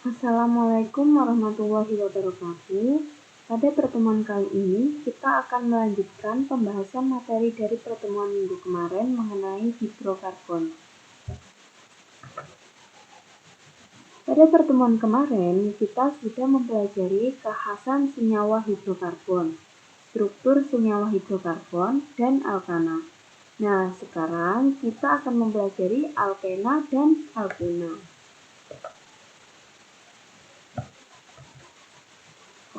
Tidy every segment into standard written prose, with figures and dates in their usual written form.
Assalamualaikum warahmatullahi wabarakatuh. Pada pertemuan kali ini, kita akan melanjutkan pembahasan materi dari pertemuan minggu kemarin mengenai hidrokarbon. Pada pertemuan kemarin, kita sudah mempelajari kekhasan senyawa hidrokarbon, struktur senyawa hidrokarbon, dan alkana. Nah, sekarang kita akan mempelajari alkena dan alkena.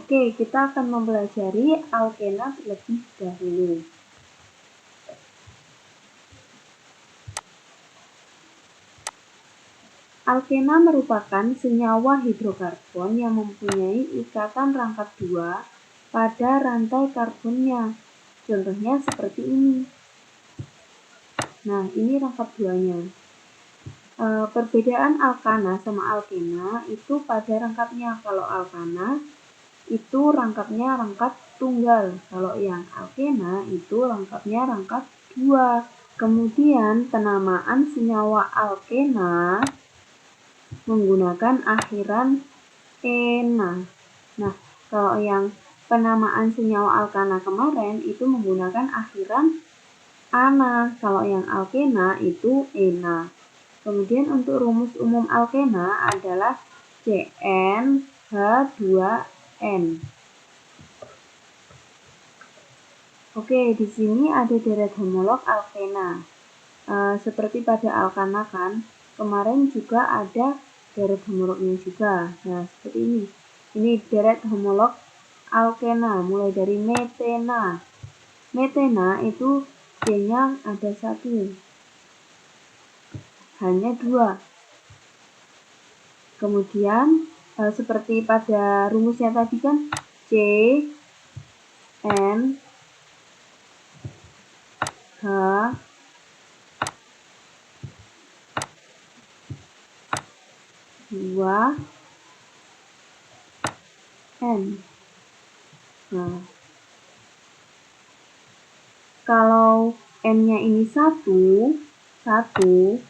Oke, kita akan mempelajari alkena terlebih dahulu. Alkena merupakan senyawa hidrokarbon yang mempunyai ikatan rangkap 2 pada rantai karbonnya. Contohnya seperti ini. Nah, ini rangkap 2-nya. Perbedaan alkana sama alkena itu pada rangkapnya. Kalau alkana itu rangkapnya rangkap tunggal. Kalau yang alkena itu rangkapnya rangkap 2. Kemudian penamaan senyawa alkena menggunakan akhiran ena. Nah, kalau yang penamaan senyawa alkana kemarin itu menggunakan akhiran ana. Kalau yang alkena itu ena. Kemudian untuk rumus umum alkena adalah CnH2n. Oke, di sini ada deret homolog alkena. Seperti pada alkana kan, kemarin juga ada deret homolognya juga. Nah, seperti ini. Ini deret homolog alkena, mulai dari metena. Metena itu C-nya ada 1. Hanya 2. Kemudian, seperti pada rumusnya tadi kan, C, N, H, dua N. Nah, kalau N-nya ini 1, berarti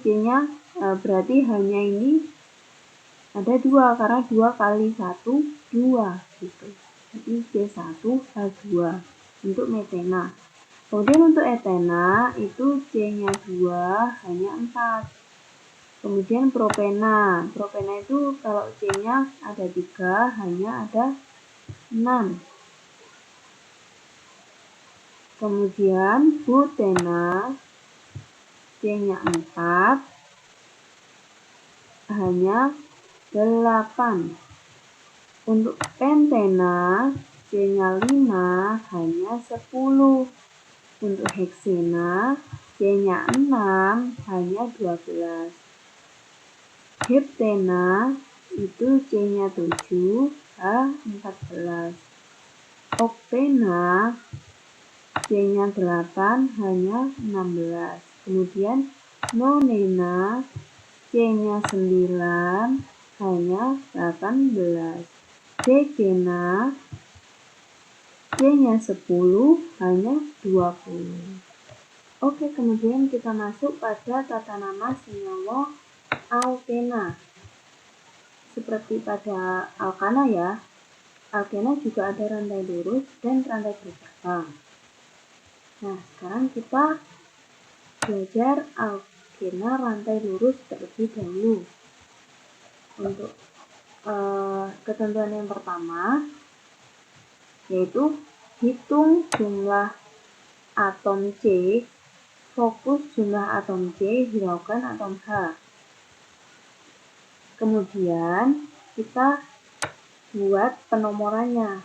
C-nya berarti hanya ini ada 2, karena 2 kali 1, 2 gitu. Jadi C1, H2 untuk metena. Kemudian untuk etena itu C-nya 2, hanya 4. Kemudian propena. Propena itu kalau C-nya ada 3, hanya ada 6. Kemudian butena, C-nya 4, hanya 8. Untuk pentena, C-nya 5, hanya 10. Untuk heksena, C-nya 6, hanya 12. Heptena itu C-nya 7, H14. Oktena, C-nya 8, hanya 16. Kemudian nonena, C-nya 9, hanya 18. Dekena, C-nya 10, hanya 20. Oke, kemudian kita masuk pada tata nama senyawa alkena. Seperti pada alkana ya, alkena juga ada rantai lurus dan rantai bercabang. Nah, sekarang kita belajar alkena rantai lurus terlebih dahulu. Untuk ketentuan yang pertama, yaitu hitung jumlah atom C, fokus jumlah atom C, hiraukan atom H. Kemudian kita buat penomorannya.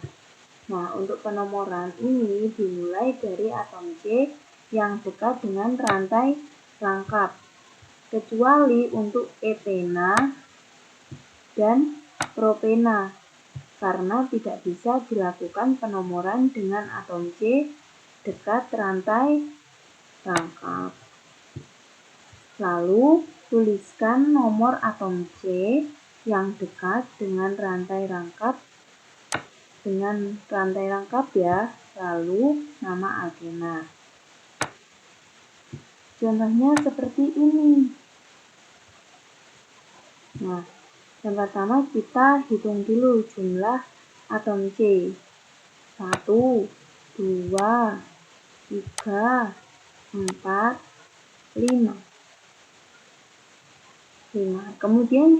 Nah, untuk penomoran ini dimulai dari atom C yang dekat dengan rantai rangkap, kecuali untuk etena dan propena, karena tidak bisa dilakukan penomoran dengan atom C dekat rantai rangkap. Lalu, tuliskan nomor atom C yang dekat dengan rantai rangkap ya, lalu nama alkena. Contohnya seperti ini. Nah, yang pertama kita hitung dulu jumlah atom C. 1, 2, 3, 4, 5. Kemudian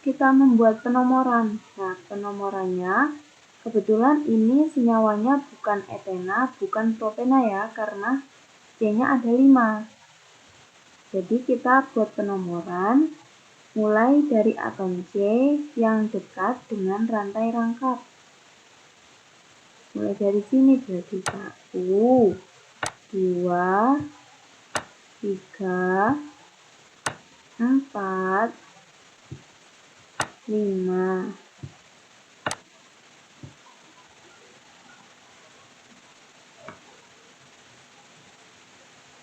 kita membuat penomoran. Nah, penomorannya kebetulan ini senyawanya bukan etena, bukan propena ya, karena C-nya ada 5. Jadi kita buat penomoran mulai dari atom C yang dekat dengan rantai rangkap. Mulai dari sini berarti 1, 2, 3, 4, 5.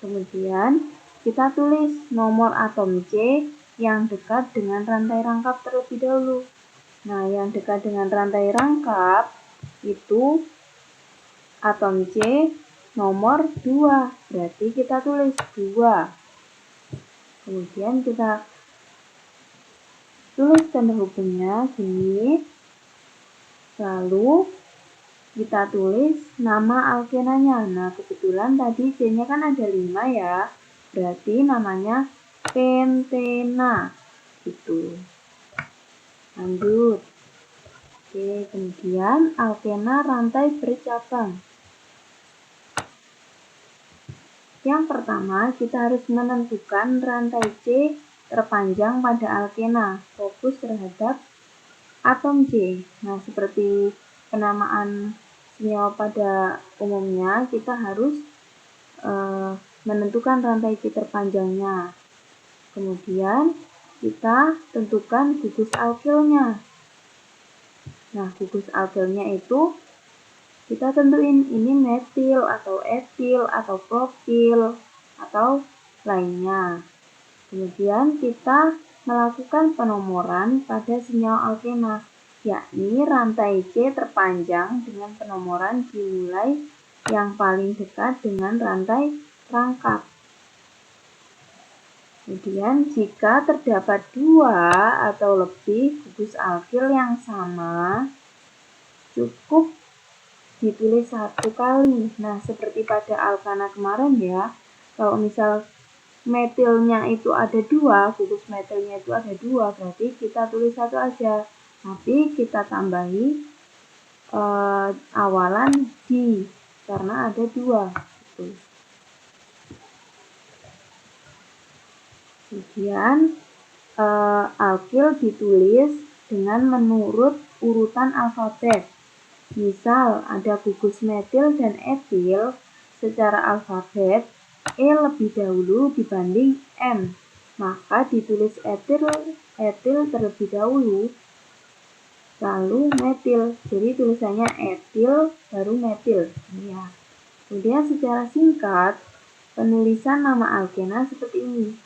Kemudian kita tulis nomor atom C yang dekat dengan rantai rangkap terlebih dahulu. Nah, yang dekat dengan rantai rangkap itu atom C nomor 2. Berarti kita tulis 2. Kemudian kita tulis tanda hubungnya gini. Lalu kita tulis nama alkenanya. Nah, kebetulan tadi C-nya kan ada 5 ya. Berarti namanya pentena. Gitu. Lanjut. Oke, kemudian alkena rantai bercabang. Yang pertama, kita harus menentukan rantai C terpanjang pada alkena. Fokus terhadap atom C. Nah, seperti penamaan senyawa pada umumnya, kita harus menentukan rantai C terpanjangnya. Kemudian kita tentukan gugus alkilnya. Nah, gugus alkilnya itu kita tentuin ini metil atau etil atau propil atau lainnya. Kemudian kita melakukan penomoran pada senyawa alkena, yakni rantai C terpanjang dengan penomoran dimulai yang paling dekat dengan rantai rangkap. Kemudian jika terdapat 2 atau lebih gugus alkil yang sama, cukup ditulis 1 kali. Nah, seperti pada alkana kemarin ya, kalau misal metilnya itu ada 2, gugus metilnya itu ada 2, berarti kita tulis 1 aja. Tapi kita tambahi awalan di, karena ada 2. Gitu. Kemudian alkil ditulis dengan menurut urutan alfabet. Misal ada gugus metil dan etil secara alfabet E lebih dahulu dibanding M, maka ditulis etil terlebih dahulu, lalu metil. Jadi tulisannya etil baru metil. Ya. Kemudian secara singkat penulisan nama alkena seperti ini.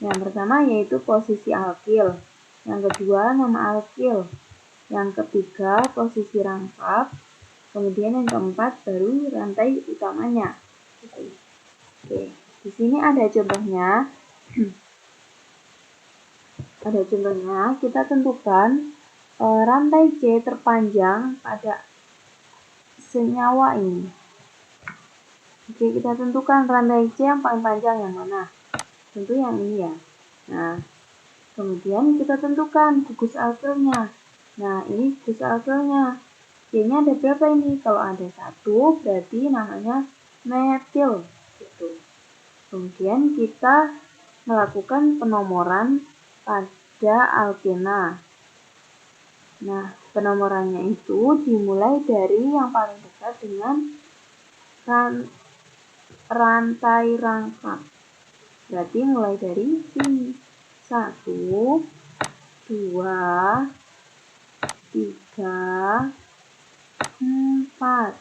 Yang pertama yaitu posisi alkil, yang kedua nama alkil, yang ketiga posisi rangkap, kemudian yang keempat baru rantai utamanya. Oke, di sini ada contohnya. Ada contohnya, kita tentukan rantai C terpanjang pada senyawa ini. Oke, kita tentukan rantai C yang paling panjang yang mana? Tentu yang ini ya. Nah, kemudian kita tentukan gugus alkilnya. Nah, ini gugus alkilnya. C-nya ada berapa ini? Kalau ada 1, berarti namanya metil. Gitu. Kemudian kita melakukan penomoran pada alkena. Nah, penomorannya itu dimulai dari yang paling dekat dengan rantai rangkap. Berarti mulai dari sini. 1, 2, 3, 4.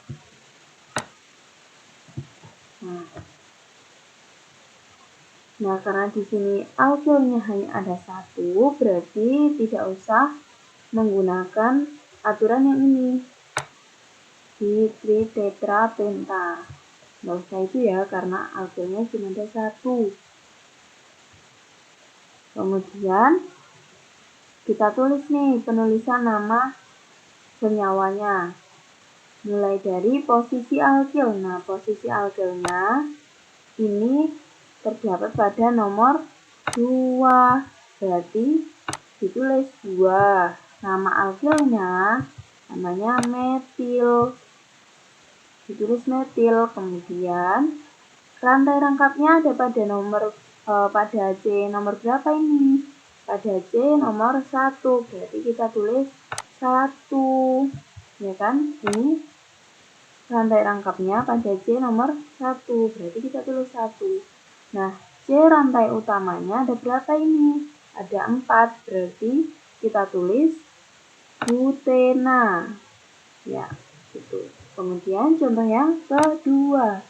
Nah, karena di sini alkilnya hanya ada 1, berarti tidak usah menggunakan aturan yang ini. Di tritetrapenta. Nggak usah itu ya, karena alkilnya cuma ada 1. Kemudian kita tulis nih penulisan nama senyawanya. Mulai dari posisi alkil. Nah, posisi alkilnya ini terdapat pada nomor 2. Berarti ditulis 2. Nama alkilnya namanya metil. Ditulis metil. Kemudian rantai rangkapnya ada pada C nomor berapa ini? Pada C nomor 1. Berarti kita tulis 1. Ya kan? Ini rantai rangkapnya pada C nomor 1. Berarti kita tulis 1. Nah, C rantai utamanya ada berapa ini? Ada 4. Berarti kita tulis butena. Ya, gitu. Kemudian contoh yang kedua.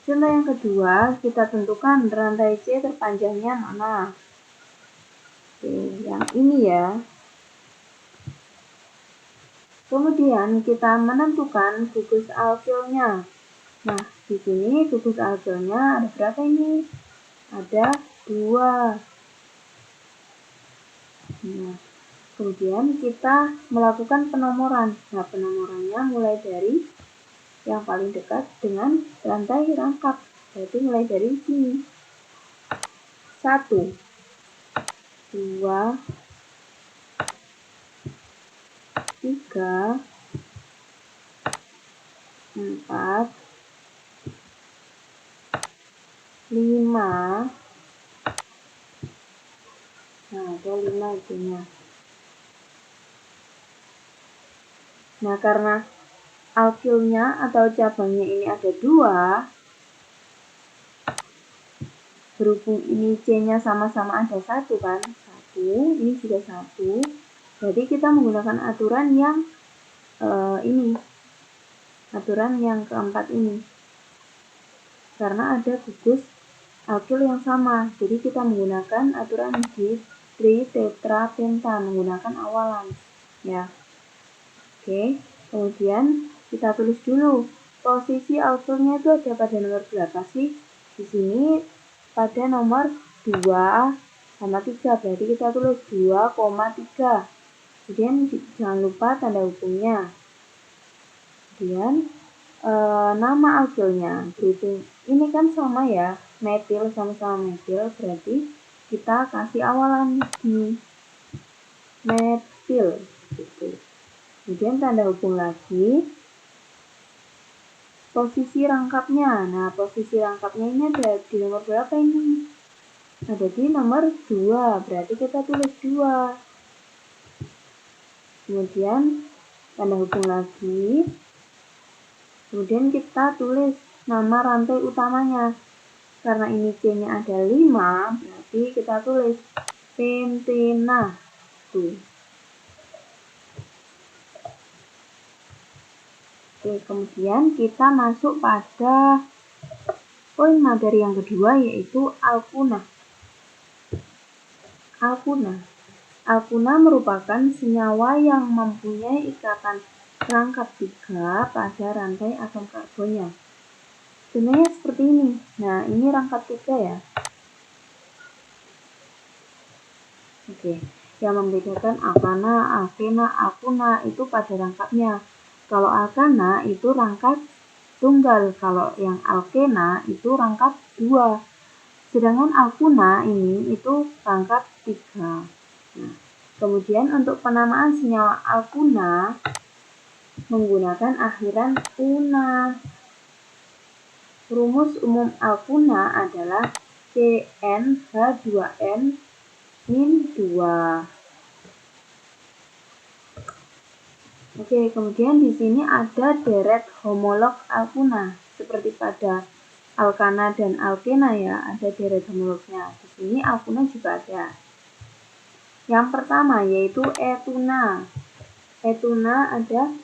Contoh yang kedua, kita tentukan rantai C terpanjangnya mana. Oke, yang ini ya. Kemudian kita menentukan gugus alkilnya. Nah, di sini gugus alkilnya ada berapa ini? Ada 2. Nah, kemudian kita melakukan penomoran. Nah, penomorannya mulai dari yang paling dekat dengan rantai rangkap. Berarti mulai dari sini. 1, 2, 3, 4, 5. Nah, ada 5 itunya. Nah, karena alkilnya atau cabangnya ini ada 2, berhubung ini C-nya sama-sama ada 1 kan, 1, ini juga 1, jadi kita menggunakan aturan yang ini, aturan yang keempat ini, karena ada gugus alkil yang sama, jadi kita menggunakan aturan tritetrapenta, menggunakan awalan, ya. Oke, kemudian kita tulis dulu posisi alkilnya itu ada pada nomor berapa sih? Di sini pada nomor 2 sama 3, berarti kita tulis 2,3. Kemudian jangan lupa tanda hubungnya. Kemudian nama alkilnya, berhubung ini kan sama ya, metil sama-sama metil, berarti kita kasih awalan di metil gitu. Kemudian tanda hubung lagi, posisi rangkapnya. Nah, posisi rangkapnya ini ada di nomor berapa ini? Ada di nomor 2, berarti kita tulis 2. Kemudian tanda hubung lagi. Kemudian kita tulis nama rantai utamanya. Karena ini C-nya ada 5, berarti kita tulis pentena. Tuh. Oke, kemudian kita masuk pada poin materi yang kedua, yaitu alkuna. Alkuna merupakan senyawa yang mempunyai ikatan rangkap 3 pada rantai atom karbonnya. Sebenarnya seperti ini. Nah, ini rangkap 3 ya. Oke, yang membedakan alkana, alkena, alkuna itu pada rangkapnya. Kalau alkana itu rangkap tunggal, kalau yang alkena itu rangkap 2. Sedangkan alkuna ini itu rangkap 3. Nah, kemudian untuk penamaan senyawa alkuna menggunakan akhiran una. Rumus umum alkuna adalah CnH2n-2. Oke, kemudian di sini ada deret homolog alkuna seperti pada alkana dan alkena ya, ada deret homolognya. Di sini alkuna juga ada. Yang pertama yaitu etuna. Etuna ada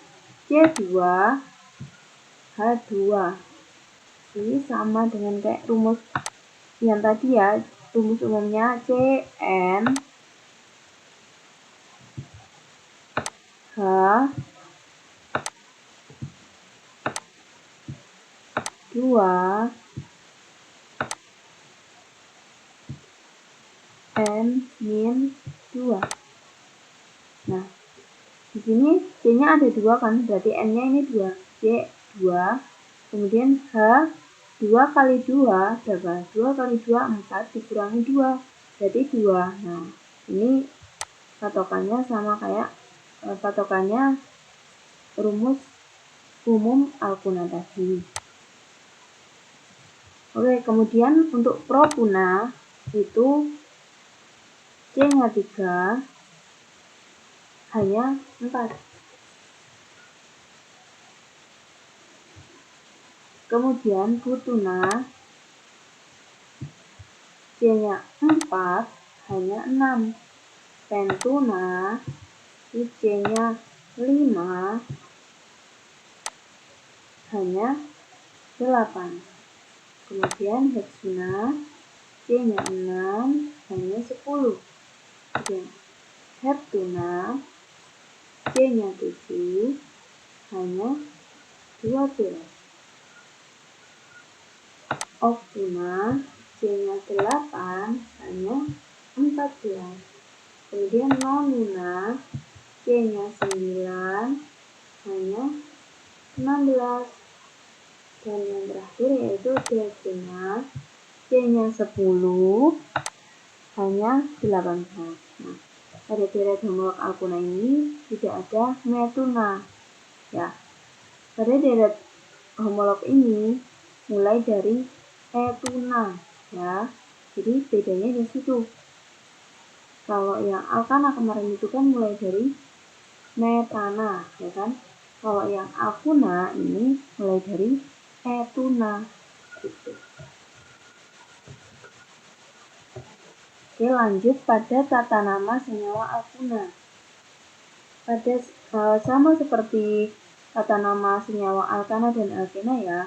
C2H2. Ini sama dengan kayak rumus yang tadi ya, rumus umumnya CN H 2 N-2. Nah, di sini C-nya ada 2 kan, berarti N-nya ini 2. C 2, kemudian H 2 kali 2 berapa? 2 kali 2 4 dikurangi 2, berarti 2. Nah, ini patokannya sama kayak patokannya rumus umum Alkuna tadi. Oke, kemudian untuk propuna itu C-nya 3, hanya 4. Kemudian butuna C-nya 4, hanya 6. Pentuna C-nya 5, hanya 8. Kemudian hexuna C-nya 6, hanya 10. Kemudian heptuna C-nya 7, hanya 12. Octuna C-nya 8, hanya 14. Kemudian nonuna C-nya 9, hanya 16. Dan yang terakhir yaitu decena C-nya 10, hanya 18. Nah, pada deret homolog Alkuna ini tidak ada metuna. Ya, pada deret homolog ini mulai dari etuna, ya. Jadi bedanya di situ. Kalau yang alkana kemarin itu kan mulai dari metana, ya kan? Kalau yang alkuna ini mulai dari etuna, gitu. Oke, lanjut pada tata nama senyawa alkuna. Pada sama seperti tata nama senyawa alkana dan alkena ya.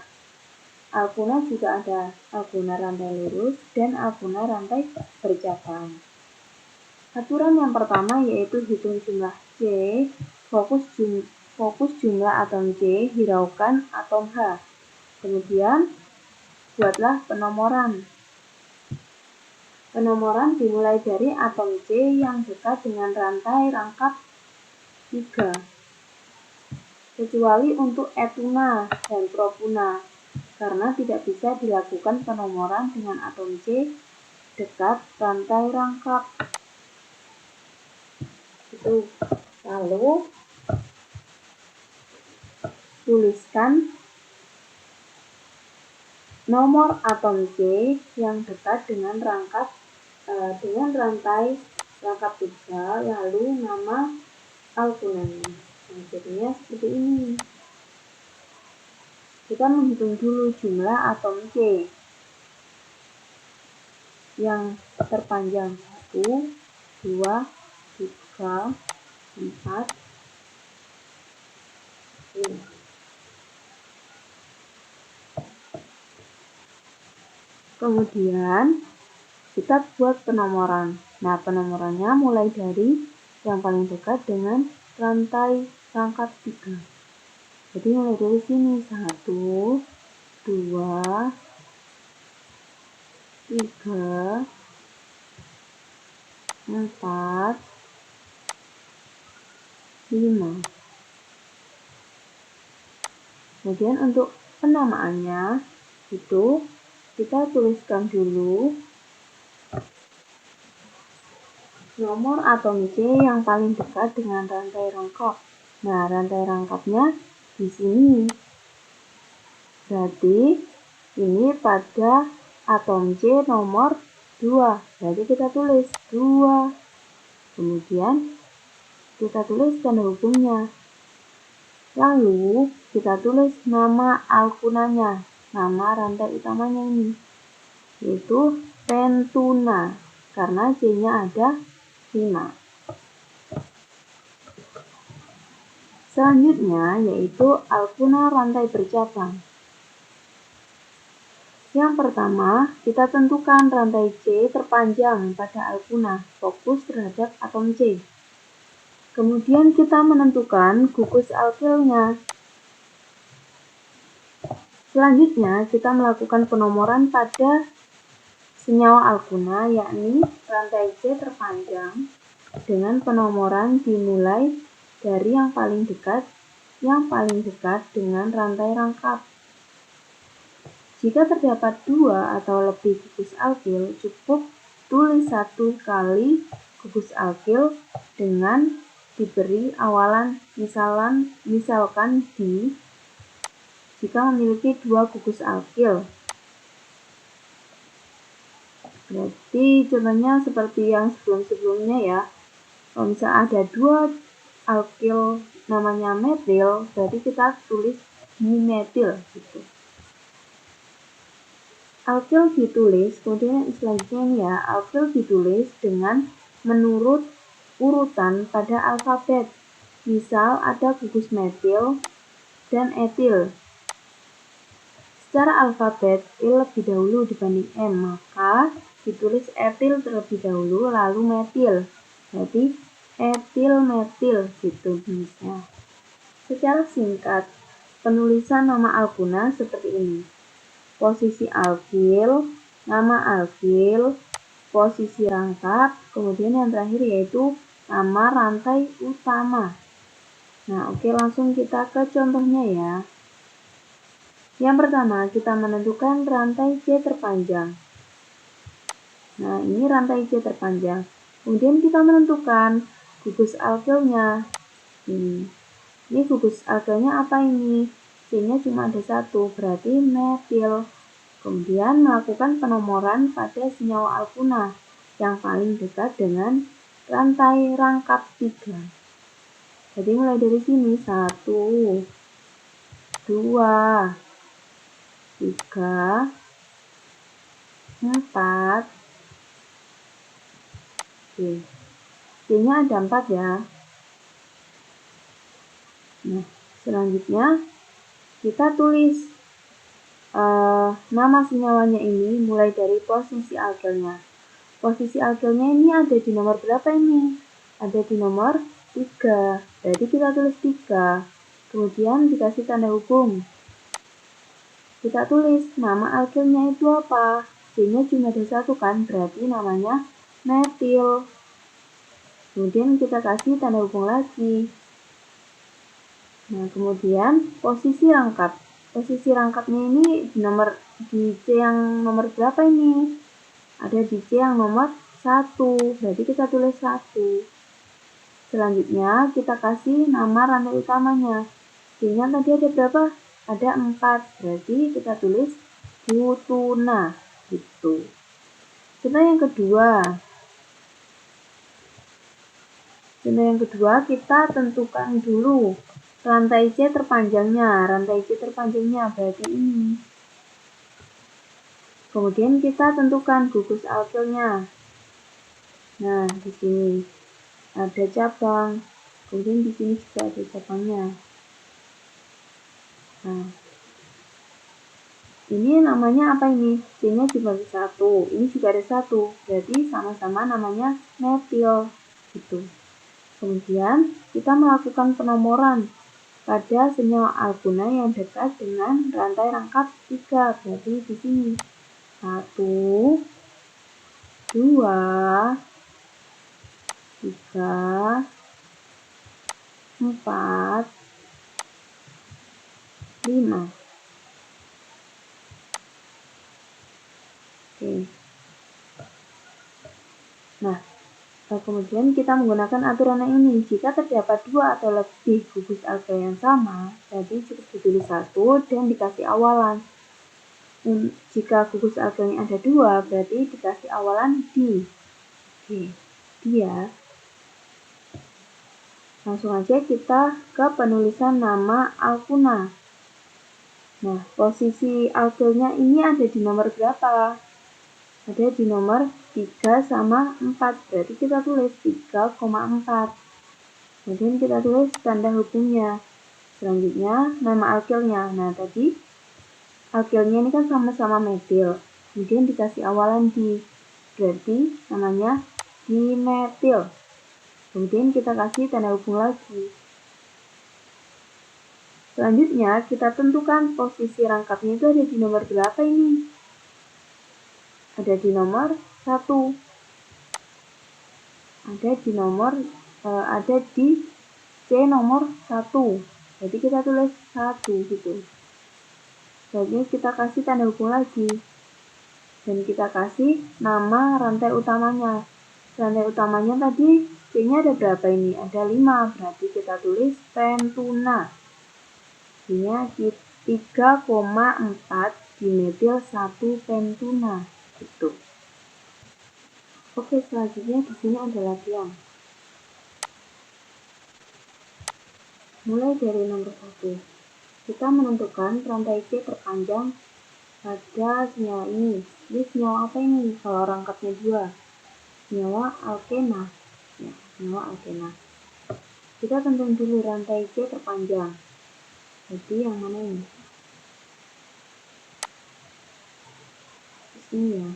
Alkuna juga ada alkuna rantai lurus dan alkuna rantai bercabang. Aturan yang pertama yaitu hitung jumlah C, fokus jumlah atom C, hiraukan atom H. Kemudian buatlah penomoran. Penomoran dimulai dari atom C yang dekat dengan rantai rangkap 3. Kecuali untuk etuna dan propuna, karena tidak bisa dilakukan penomoran dengan atom C dekat rantai rangkap. Itu. Lalu tuliskan nomor atom C yang dekat dengan rantai rangkap 3, lalu nama alkunanya. Nah, jadinya seperti ini. Kita menghitung dulu jumlah atom C yang terpanjang 1, 2, 3, 4, 5. Kemudian kita buat penomoran. Nah, penomorannya mulai dari yang paling dekat dengan rantai rangkap 3. Jadi mulai dari sini 1, 2, 3, 4, 5. Kemudian untuk penamaannya itu kita tuliskan dulu nomor atom C yang paling dekat dengan rantai rangkap. Nah, rantai rangkapnya di sini. Berarti ini pada atom C nomor 2. Berarti kita tulis 2. Kemudian kita tulis tanda hubungnya. Lalu kita tulis nama alkunanya, nama rantai utamanya ini, yaitu pentuna, karena C-nya ada 5. Selanjutnya yaitu alkuna rantai bercabang. Yang pertama, kita tentukan rantai C terpanjang pada alkuna, fokus terhadap atom C. Kemudian kita menentukan gugus alkilnya. Selanjutnya, kita melakukan penomoran pada senyawa alkuna, yakni rantai C terpanjang dengan penomoran dimulai dari yang paling dekat dengan rantai rangkap. Jika terdapat 2 atau lebih gugus alkil, cukup tulis 1 kali gugus alkil dengan diberi awalan misalkan di jika memiliki 2 gugus alkil. Berarti contohnya seperti yang sebelum-sebelumnya ya. Kalau misalnya ada 2 alkil namanya metil, berarti kita tulis dimetil gitu. Alkil ditulis, kemudian selanjutnya ini ya, alkil ditulis dengan menurut urutan pada alfabet. Misal ada gugus metil dan etil. Secara alfabet, E lebih dahulu dibanding M, maka ditulis etil terlebih dahulu, lalu metil. Berarti etil metil gitu tulisnya. Secara singkat, penulisan nama alkuna seperti ini. Posisi alkil, nama alkil, posisi rangkap, kemudian yang terakhir yaitu nama rantai utama. Nah, oke, langsung kita ke contohnya ya. Yang pertama, kita menentukan rantai C terpanjang. Nah, ini rantai C terpanjang. Kemudian kita menentukan gugus alkilnya. Ini gugus alkilnya apa ini? C-nya cuma ada 1, berarti metil. Kemudian melakukan penomoran pada senyawa alkuna yang paling dekat dengan rantai rangkap 3. Jadi mulai dari sini 1, 2, 3, 4. Oke. C-nya ada 4 ya. Nah, selanjutnya kita tulis nama senyawanya ini mulai dari posisi alkilnya. Posisi alkilnya ini ada di nomor berapa ini? Ada di nomor 3. Berarti kita tulis 3. Kemudian dikasih tanda hubung. Kita tulis nama alkilnya itu apa? C-nya cuma ada 1 kan? Berarti namanya metil. Kemudian kita kasih tanda hubung lagi. Nah, kemudian posisi rangkap. Posisi rangkapnya ini di C yang nomor berapa ini? Ada di C yang nomor 1. Berarti kita tulis 1. Selanjutnya kita kasih nama rantai utamanya. C-nya tadi ada berapa? Ada 4. Berarti kita tulis butuna gitu. Contoh yang kedua. Kita tentukan dulu rantai C terpanjangnya. Rantai C terpanjangnya berarti ini. Kemudian kita tentukan gugus alkilnya. Nah, di sini ada cabang. Kemudian di sini juga ada cabangnya. Nah, ini namanya apa ini? C-nya juga ada 1. Ini juga ada 1. Berarti sama-sama namanya metil gitu. Kemudian kita melakukan penomoran pada senyawa alkuna yang dekat dengan rantai rangkap 3. Berarti di sini 1, 2, 3, 4, 5. Oke. Nah, kemudian kita menggunakan aturan ini. Jika terdapat 2 atau lebih gugus alkil yang sama, jadi cukup ditulis 1 dan dikasih awalan. Jika gugus alkilnya ada 2, berarti dikasih awalan di. Oke, dia. Langsung aja kita ke penulisan nama alkuna. Nah, posisi alkilnya ini ada di nomor berapa? Ada di nomor 3 sama 4. Berarti kita tulis 3,4. Kemudian kita tulis tanda hubungnya. Selanjutnya nama alkilnya. Nah, tadi alkilnya ini kan sama-sama metil. Kemudian dikasih awalan di. Berarti namanya dimetil. Kemudian kita kasih tanda hubung lagi. Selanjutnya kita tentukan posisi rangkapnya itu ada di nomor berapa ini? ada di nomor 1. Ada di C nomor 1. Jadi kita tulis 1 gitu. Jadi kita kasih tanda hubung lagi. Dan kita kasih nama rantai utamanya. Rantai utamanya tadi C-nya ada berapa ini? Ada 5. Berarti kita tulis pentuna. C-nya 3,4 dimetil 1 pentuna. Gitu. Oke, selanjutnya di sini ada latihan. Mulai dari nomor 1. Kita menentukan rantai C terpanjang pada senyawa ini. Ini senyawa apa ini? Kalau rangkapnya 2. Senyawa alkena. Ya, senyawa alkena. Kita tentukan dulu rantai C terpanjang. Jadi yang mana ini? Di sini ya.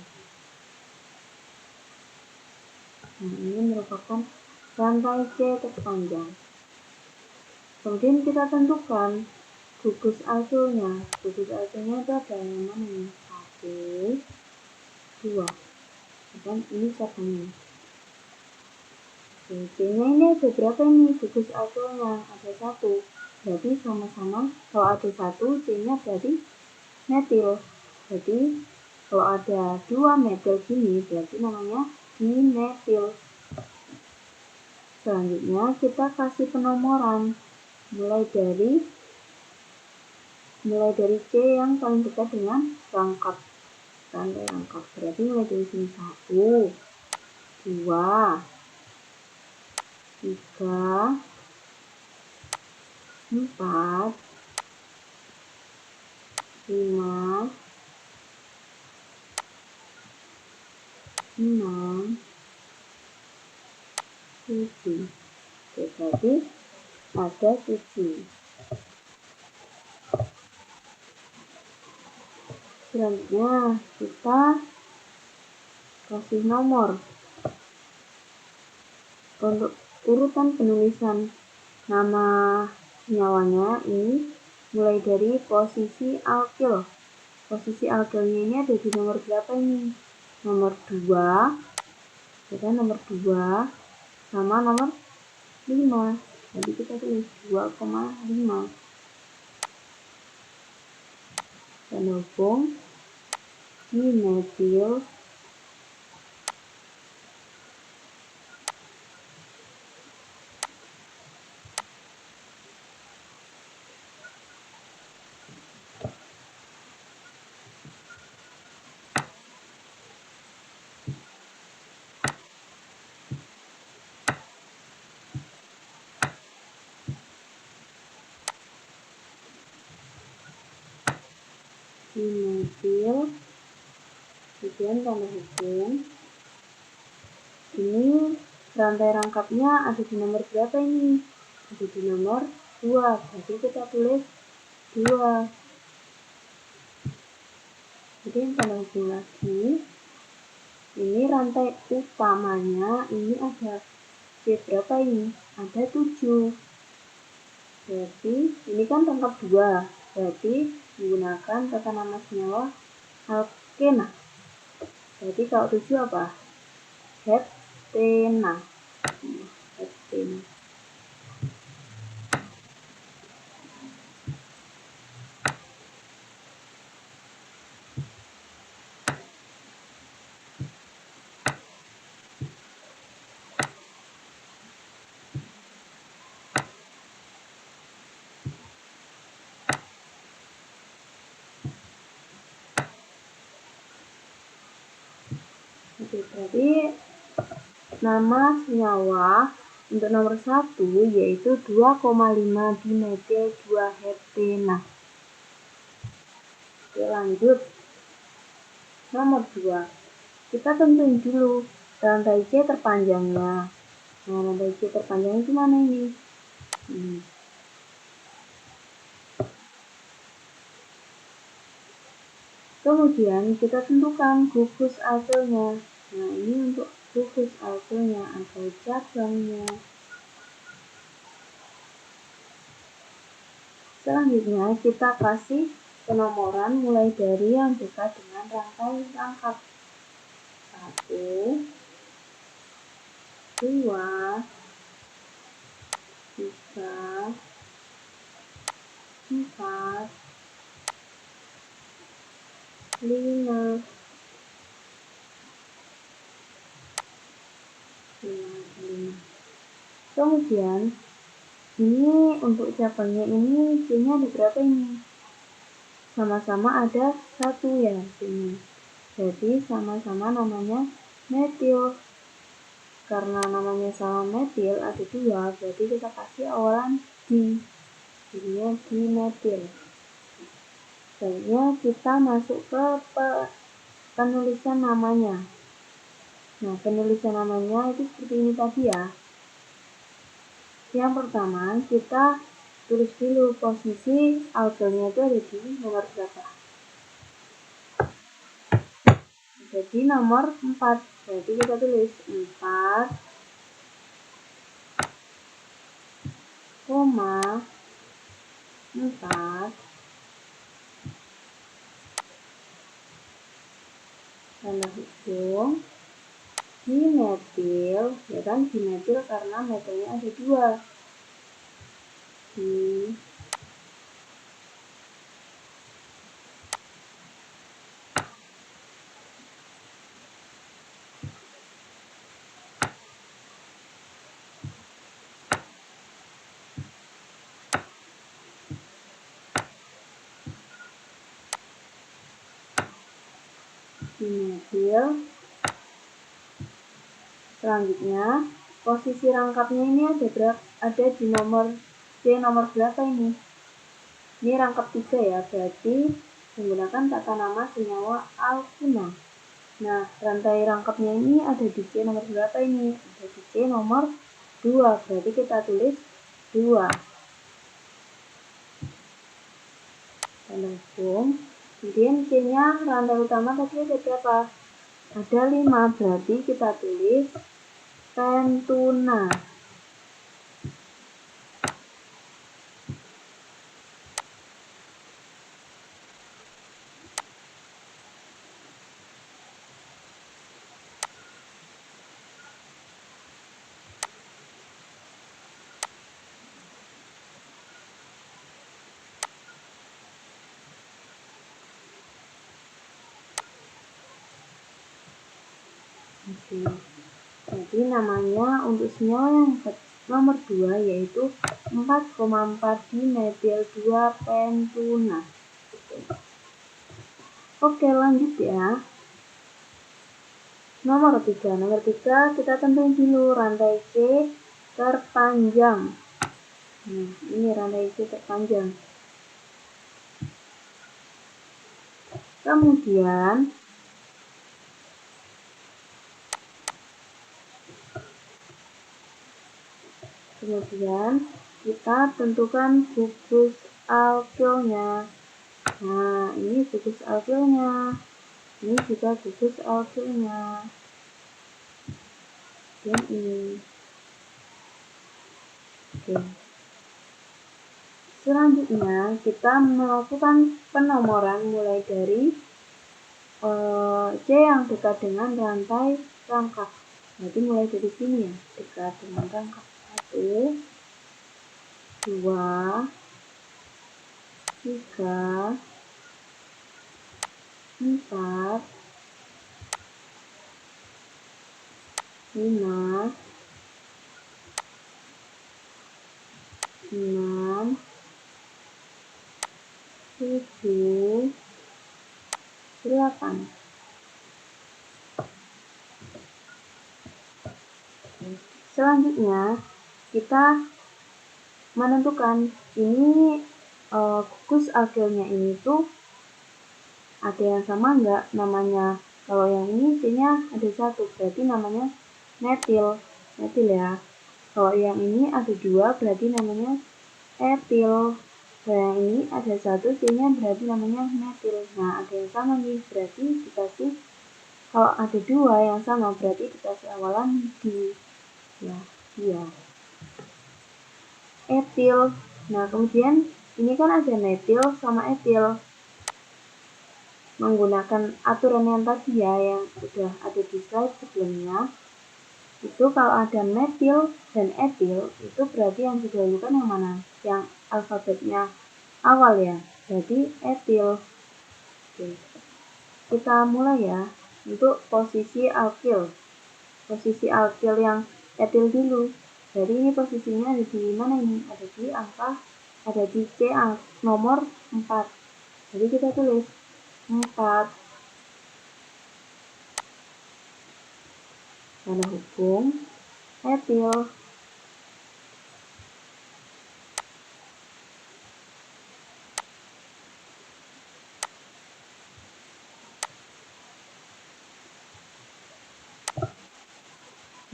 Nah, ini merupakan rantai C terpanjang. Kemudian kita tentukan gugus alkilnya. Gugus alkilnya itu ada yang mana ini? 1, 2. Dan ini cabangnya. C-nya ini ada berapa ini? Gugus alkilnya ada 1. Berarti sama-sama kalau ada 1, C-nya berarti metil. Jadi kalau ada 2 metil gini berarti namanya dimetil. Selanjutnya kita kasih penomoran mulai dari C yang paling dekat dengan rangkap. Rantai rangkap. Berarti mulai dari sini 1, 2, 3, 4, 5, 6, 7. Oke, berarti ada 7. Selanjutnya kita kasih nomor untuk urutan penulisan nama senyawanya ini mulai dari posisi alkil. Posisi alkilnya ini ada di nomor berapa ini? Nomor 2. Kita nomor 2 sama nomor 5. Jadi kita tulis 2,5. Dan hubung dimetil kemudian tanda hubung. Ini rantai rangkapnya ada di nomor berapa ini? Ada di nomor 2. Jadi kita tulis 2. Kemudian tanda hubung lagi. Ini rantai utamanya ini ada C berapa ini? Ada 7. Berarti ini kan rangkap 2. Berarti menggunakan tata nama senyawa alkena. Jadi kalau 7 apa? Heptena. Heptena. Oke, berarti nama senyawa untuk nomor 1 yaitu 2,5 dimetil 2 heptena. Oke, lanjut. Nomor 2. Kita tentuin dulu rantai C terpanjangnya. Nah, rantai C terpanjang itu mana ini? Kemudian kita tentukan gugus alkilnya. Nah, ini untuk gugus alkilnya atau cabangnya. Selanjutnya kita kasih penomoran mulai dari yang dekat dengan rantai rangkap. 1, 2, 3, 4, 5. Kemudian ini untuk cabangnya ini C-nya ada berapa ini? Sama-sama ada 1 ya C-nya. Jadi sama-sama namanya metil. Karena namanya sama metil ada 2, berarti kita kasih awalan di. Jadinya dimetil. Selanjutnya kita masuk ke penulisan namanya. Nah, penulisan namanya itu seperti ini tadi ya. Yang pertama, kita tulis dulu posisi alkilnya itu ada di nomor berapa. Jadi nomor 4. Berarti kita tulis 4, 4 tanda hubung dimetil, ya kan, dimetil karena metilnya ada 2. Dimetil. Selanjutnya posisi rangkapnya ini ada di nomor C nomor berapa ini? Ini rangkap 3 ya, berarti menggunakan tata nama senyawa alkina. Nah, rantai rangkapnya ini ada di C nomor berapa ini? Ada di C nomor 2, berarti kita tulis 2. Tanda hubung. Kemudian C-nya rantai utama tadi ada berapa? Ada 5, berarti kita tulis pentuna. Oke. Jadi namanya untuk senyawa yang nomor 2 yaitu 4,4 dimetil 2 pentuna. Oke, lanjut ya. Nomor 3 kita tentuin dulu rantai C terpanjang. Nah, ini rantai C terpanjang. Kemudian kita tentukan gugus alkilnya. Nah, ini gugus alkilnya. Ini juga gugus alkilnya. Dan ini. Oke. Selanjutnya kita melakukan penomoran mulai dari C yang dekat dengan rantai rangkap. Jadi mulai dari sini ya, dekat dengan rangkap. 1, 2, 3, 4, 5, 6, 7, 8. Selanjutnya kita menentukan ini gugus alkilnya ini tuh ada yang sama enggak namanya. Kalau yang ini C-nya ada 1, berarti namanya metil ya. Kalau yang ini ada 2, berarti namanya etil. Kalau yang ini ada 1, C-nya berarti namanya metil. Nah, ada yang sama nih, berarti dikasih, kalau ada 2 yang sama berarti dikasih awalan di. Ya, iya. Etil. Nah, kemudian ini kan ada metil sama etil. menggunakan aturan yang tadi ya, yang sudah ada di slide sebelumnya, itu kalau ada metil dan etil, itu berarti yang didahulukan yang mana? Yang alfabetnya awal ya, jadi etil. Oke. Kita mulai ya, untuk posisi alkil. Posisi alkil yang etil dulu. Jadi ini posisinya ada di mana ini? Ada di angka, ada di C nomor 4. Jadi kita tulis 4 tanda hubung etil.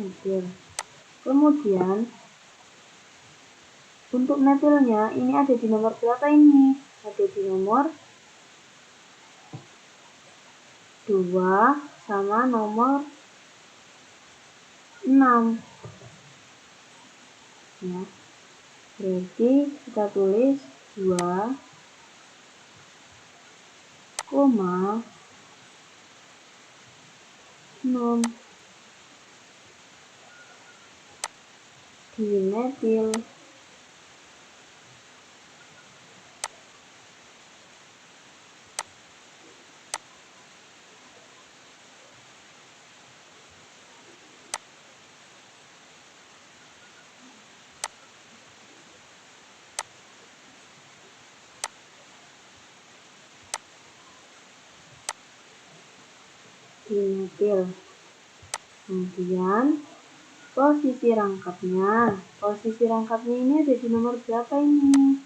Etil. Kemudian untuk metilnya ini ada di nomor berapa ini? Ada di nomor 2 sama nomor 6 ya. Berarti kita tulis 2, 6 di metil. Di metil. Kemudian posisi rangkapnya ini ada di nomor berapa ini?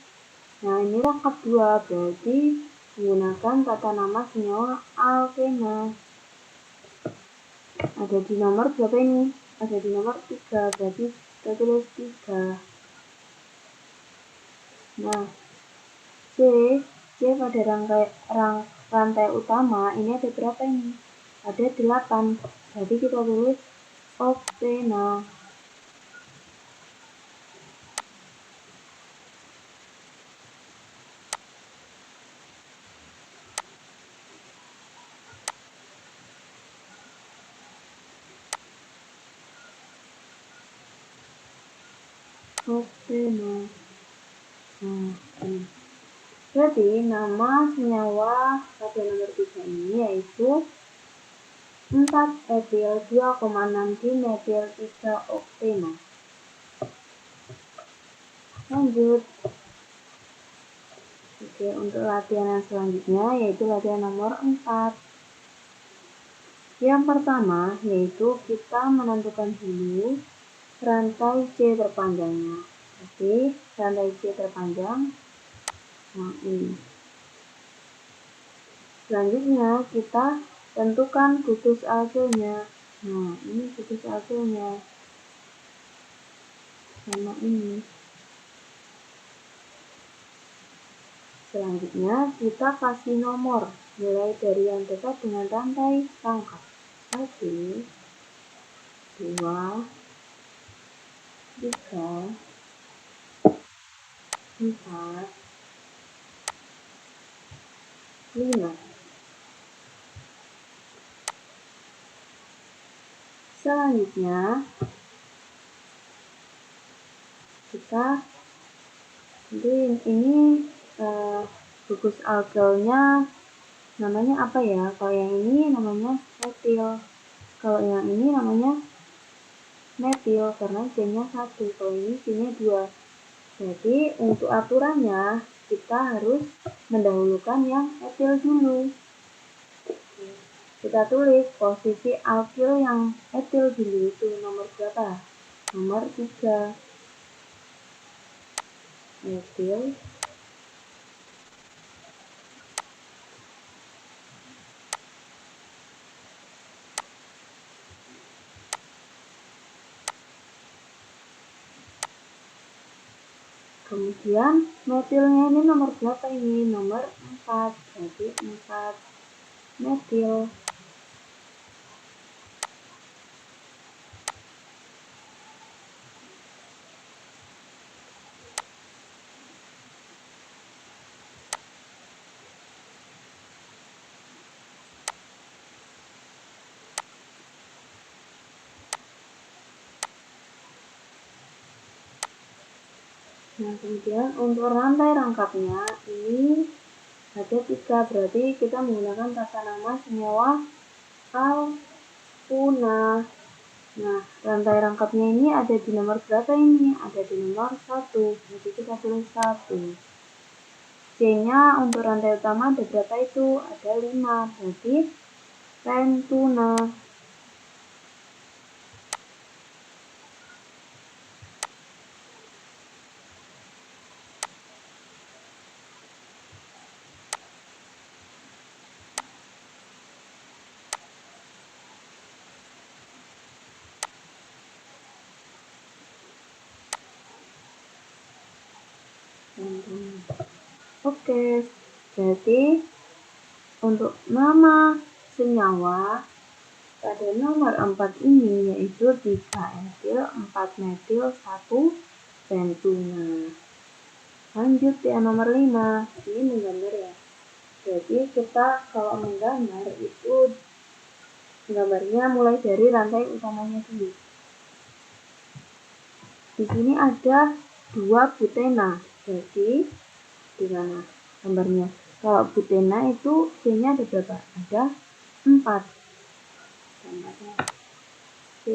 Nah, ini rangkap 2, berarti menggunakan tata nama senyawa alkena. Ada di nomor berapa ini? Ada di nomor 3, berarti kita tulis 3. Nah, C pada rantai utama ini ada berapa ini? Ada 8, jadi kita tulis oktena. Oktena. Nah, ini. Berarti nama senyawa pada nomor 3 ini yaitu 4 etil 2,6 dimetil 3 oktena. Lanjut. Oke, untuk latihan yang selanjutnya yaitu latihan nomor 4. Yang pertama yaitu kita menentukan dulu rantai C terpanjangnya. Oke, rantai C terpanjang. Nah, ini. Selanjutnya kita tentukan putus alkilnya. Nah, ini putus alkilnya. Sama ini. Selanjutnya kita kasih nomor mulai dari yang dekat dengan rantai rangkap. 1, 2, 3, 4, 5. Selanjutnya kita ini gugus alkilnya namanya apa ya? Kalau yang ini namanya etil, kalau yang ini namanya metil karena C-nya 1, kalau ini C-nya 2. Jadi untuk aturannya kita harus mendahulukan yang etil dulu. Kita tulis posisi alkil yang etil dulu itu nomor berapa? Nomor 3. Etil. Kemudian metilnya ini nomor berapa ini? Nomor 4. Jadi 4 metil. Nah, kemudian untuk rantai rangkapnya ini ada 3, berarti kita menggunakan tata nama senyawa alkuna. Nah, rantai rangkapnya ini ada di nomor berapa ini? Ada di nomor 1, jadi kita tulis 1. C-nya untuk rantai utama ada berapa itu? Ada 5, berarti pentuna. Oke, berarti untuk nama senyawa pada nomor 4 ini yaitu 3-etil 4-metil 1 pentuna. Lanjut ya nomor 5, ini menggambar ya. Jadi kita kalau menggambar itu gambarnya mulai dari rantai utamanya dulu. Di sini ada 2 butena. Jadi di mana gambarnya? Kalau butena itu C-nya ada berapa? Ada 4. Gambarnya C.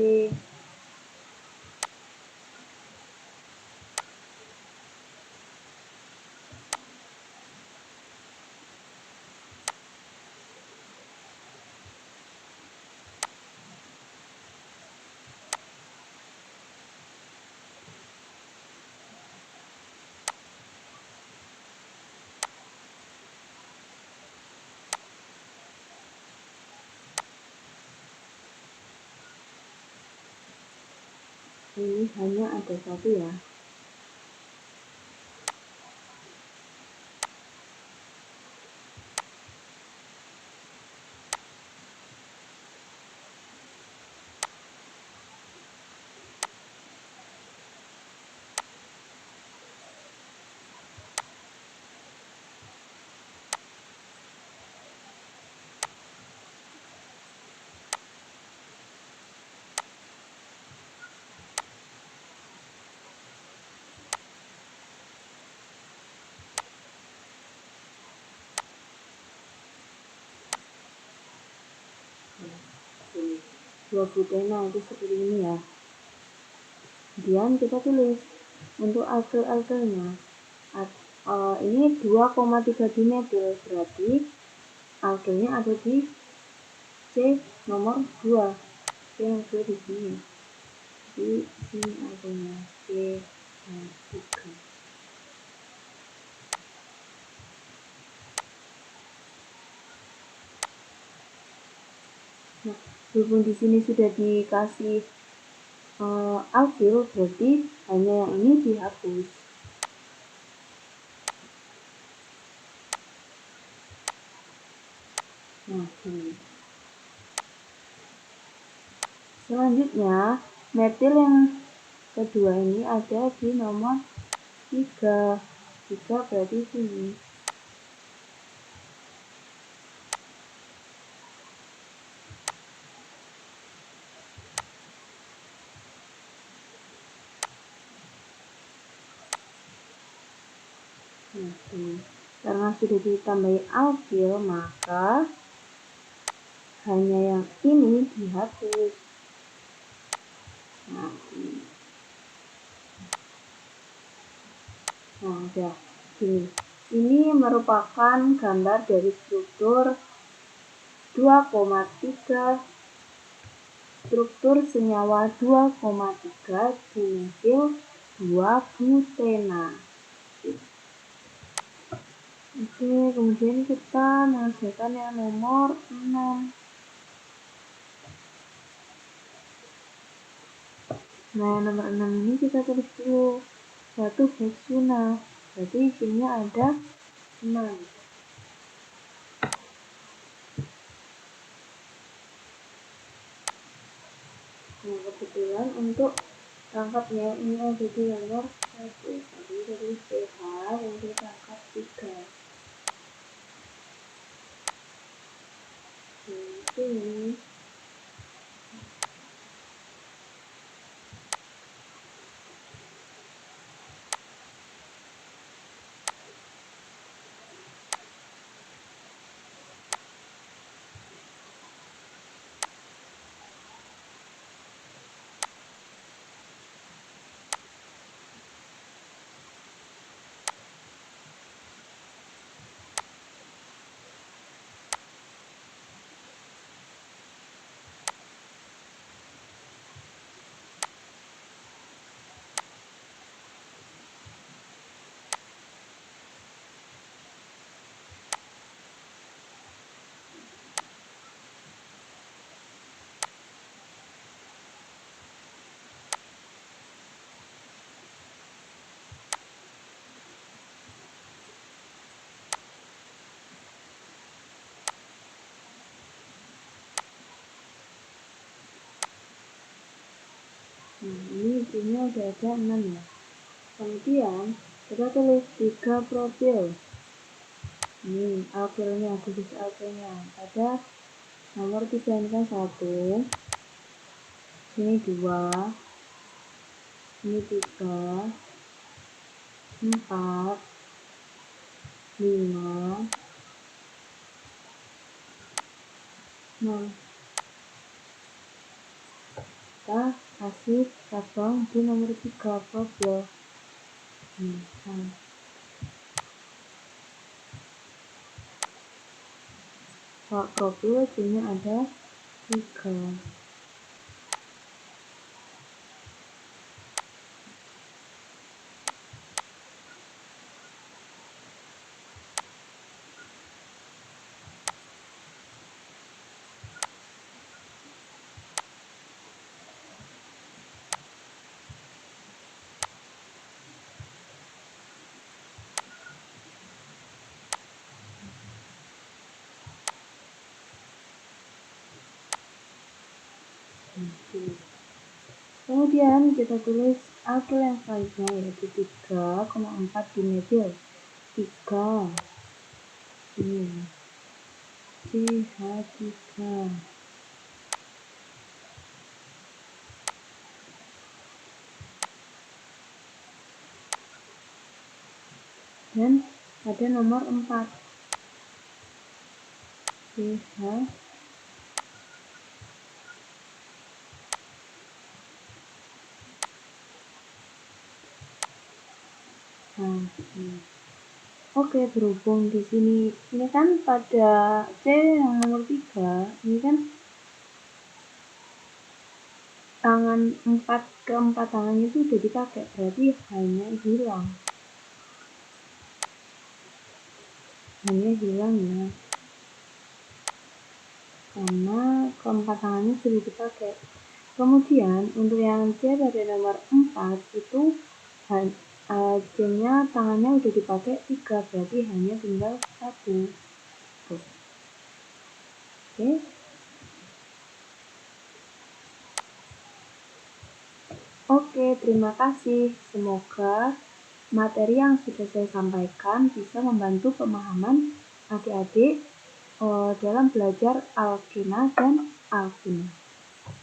Ini hanya ada 1 ya. Dua butena itu seperti ini ya. Kemudian kita tulis untuk alkyl-alkylnya ini 2,3 dimetil, berarti alkylnya ada di C nomor 2. C nomor 2 di sini. Di sini alkylnya C nomor 3. Nah, walaupun di sini sudah dikasih alkyl, berarti hanya yang ini dihapus. Nah, ini. Selanjutnya, metil yang kedua ini ada di nomor 3. 3 berarti sini. Nah, ini. Karena sudah ditambahi alkyl, maka hanya yang ini dihapus. Nah, ini. Nah, udah. Ini merupakan gambar dari struktur 2,3 struktur senyawa 2,3 dimetil 2 butena. Oke, kemudian kita mengerjakan yang nomor 6. Nah, yang nomor 6 ini kita tulis dulu. 1 heksuna. Berarti isinya ada 6. Nah, kebetulan untuk rangkapnya ini ada di nomor 1. Jadi dari CH untuk rangkap 3. Ini Nah, ini isinya udah ada 6 ya. Kemudian kita tulis 3 profil. Ini alkilnya, khusus alkilnya. Ada nomor 3 ini kan 1, ini 2, ini 3, 4, 5, 6. Kita kasih cabang di nomor 3 profil. Kalau profil isinya ada 3. Kemudian kita tulis alkil yang selanjutnya yaitu 3,4 dimetil 3 ini CH3. Dan ada nomor 4 CH. Oke, berhubung di sini ini kan pada C yang nomor 3 ini kan tangan 4 keempat tangannya itu udah dipakai, berarti hanya hilang ya, karena keempat tangannya sudah dipakai. Kemudian untuk yang C pada nomor 4 itu C-nya tangannya udah dipakai 3, berarti hanya tinggal 1. Oke, terima kasih. Semoga materi yang sudah saya sampaikan bisa membantu pemahaman adik-adik dalam belajar alkena dan alkina.